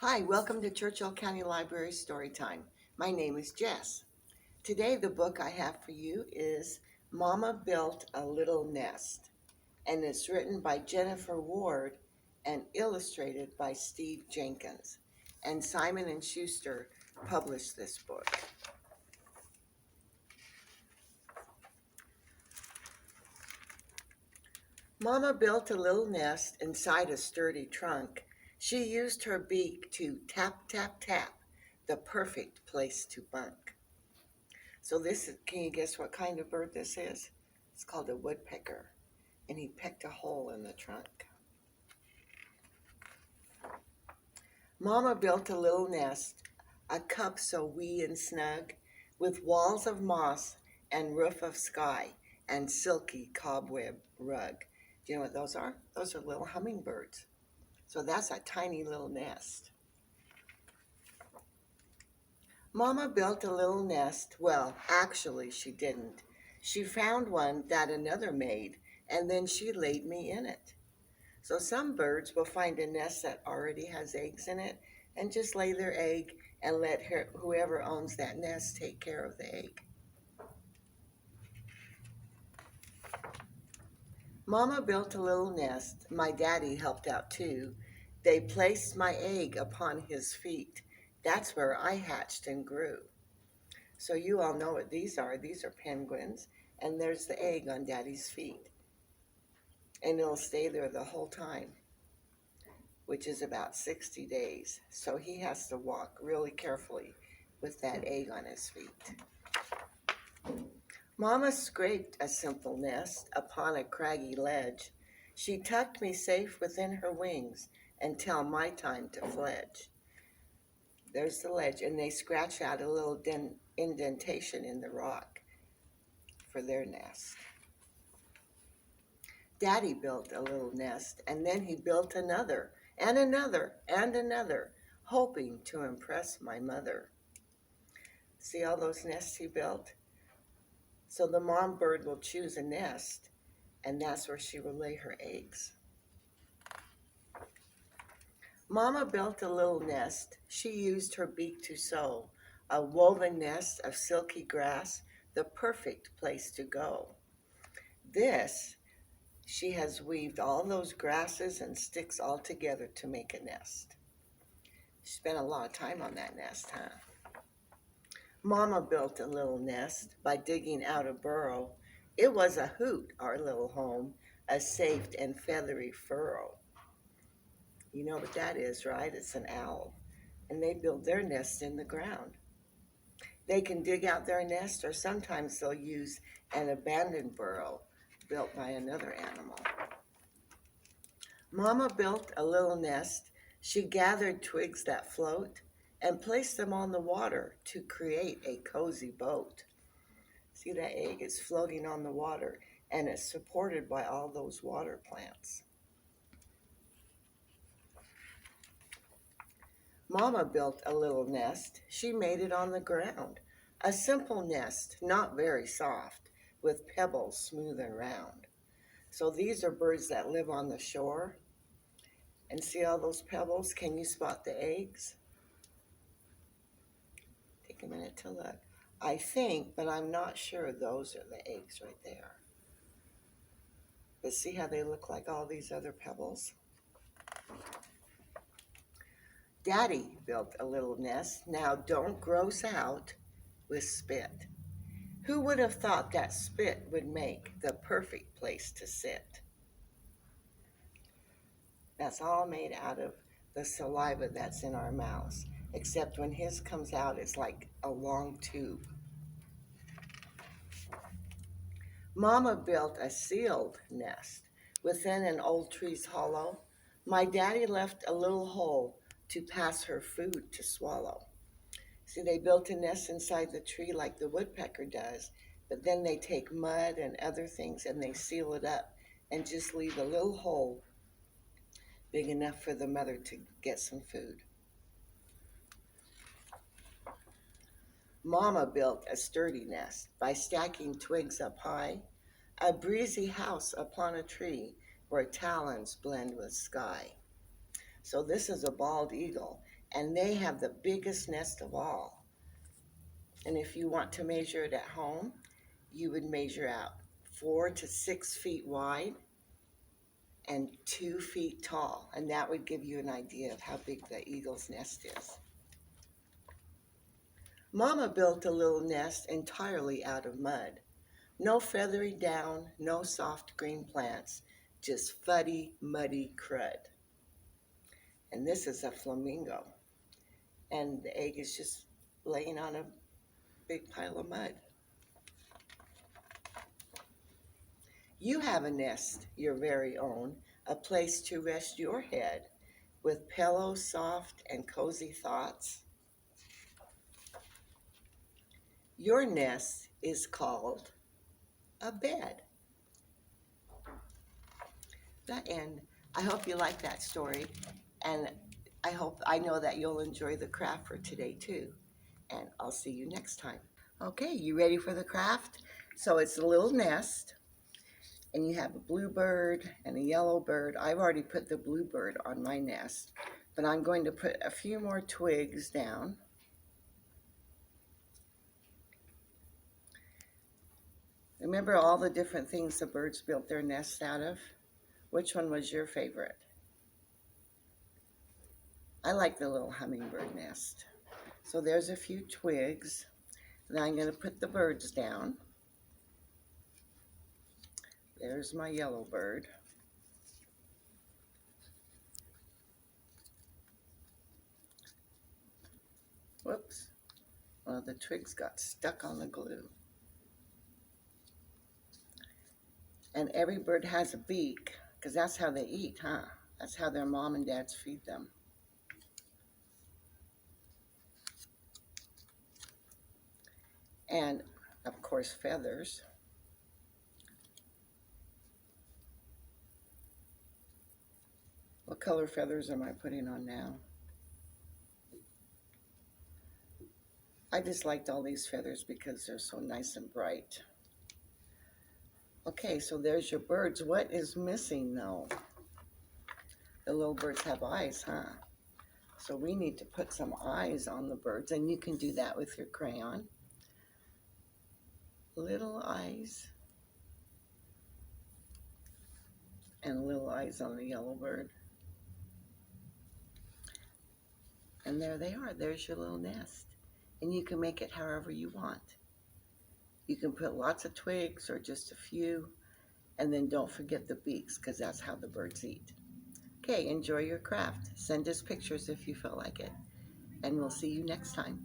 Hi, welcome to Churchill County Library Storytime. My name is Jess. Today the book I have for you is Mama Built a Little Nest, and it's written by Jennifer Ward and illustrated by Steve Jenkins. And Simon and Schuster published this book. Mama built a little nest inside a sturdy trunk. She used her beak to tap, tap, tap, the perfect place to bunk. So can you guess what kind of bird this is? It's called a woodpecker, and he pecked a hole in the trunk. Mama built a little nest, a cup so wee and snug, with walls of moss and roof of sky and silky cobweb rug. Do you know what those are? Those are little hummingbirds. So that's a tiny little nest. Mama built a little nest. Well, actually, she didn't. She found one that another made, and then she laid me in it. So some birds will find a nest that already has eggs in it and just lay their egg and let whoever owns that nest take care of the egg. Mama built a little nest. My daddy helped out too. They placed my egg upon his feet. That's where I hatched and grew. So you all know what these are. These are penguins, and there's the egg on Daddy's feet. And it'll stay there the whole time, which is about 60 days. So he has to walk really carefully with that egg on his feet. Mama scraped a simple nest upon a craggy ledge. She tucked me safe within her wings until my time to fledge. There's the ledge, and they scratch out a little indentation in the rock for their nest. Daddy built a little nest, and then he built another, and another, and another, hoping to impress my mother. See all those nests he built? So the mom bird will choose a nest, and that's where she will lay her eggs. Mama built a little nest. She used her beak to sew a woven nest of silky grass, the perfect place to go. She has weaved all those grasses and sticks all together to make a nest. She spent a lot of time on that nest, huh? Mama built a little nest by digging out a burrow. It was a hoot, our little home, a safe and feathery furrow. You know what that is, right? It's an owl. And they build their nest in the ground. They can dig out their nest, or sometimes they'll use an abandoned burrow built by another animal. Mama built a little nest. She gathered twigs that float and placed them on the water to create a cozy boat. See, that egg is floating on the water, and it's supported by all those water plants. Mama built a little nest. She made it on the ground. A simple nest, not very soft, with pebbles smooth and round. So these are birds that live on the shore. And see all those pebbles? Can you spot the eggs? Take a minute to look. I think, but I'm not sure, those are the eggs right there. But see how they look like all these other pebbles? Daddy built a little nest. Now don't gross out with spit. Who would have thought that spit would make the perfect place to sit? That's all made out of the saliva that's in our mouths, except when his comes out, it's like a long tube. Mama built a sealed nest within an old tree's hollow. My daddy left a little hole to pass her food to swallow. See, they built a nest inside the tree like the woodpecker does, but then they take mud and other things and they seal it up and just leave a little hole big enough for the mother to get some food. Mama built a sturdy nest by stacking twigs up high, a breezy house upon a tree where talons blend with sky. So this is a bald eagle, and they have the biggest nest of all. And if you want to measure it at home, you would measure out 4 to 6 feet wide and 2 feet tall, and that would give you an idea of how big the eagle's nest is. Mama built a little nest entirely out of mud. No feathery down, no soft green plants, just fuddy, muddy crud. And this is a flamingo. And the egg is just laying on a big pile of mud. You have a nest, your very own, a place to rest your head with pillows soft and cozy thoughts. Your nest is called a bed. The end. I hope you like that story, and I know that you'll enjoy the craft for today too. And I'll see you next time. Okay, you ready for the craft? So it's a little nest, and you have a bluebird and a yellow bird. I've already put the bluebird on my nest, but I'm going to put a few more twigs down. Remember all the different things the birds built their nests out of? Which one was your favorite? I like the little hummingbird nest. So there's a few twigs. Now I'm going to put the birds down. There's my yellow bird. Whoops. Well, the twigs got stuck on the glue. And every bird has a beak, because that's how they eat, huh? That's how their mom and dads feed them. And, of course, feathers. What color feathers am I putting on now? I just liked all these feathers because they're so nice and bright. Okay, so there's your birds. What is missing, though? The little birds have eyes, huh? So we need to put some eyes on the birds, and you can do that with your crayon. Little eyes. And little eyes on the yellow bird. And there they are. There's your little nest. And you can make it however you want. You can put lots of twigs or just a few. And then don't forget the beaks, because that's how the birds eat. Okay, enjoy your craft. Send us pictures if you feel like it. And we'll see you next time.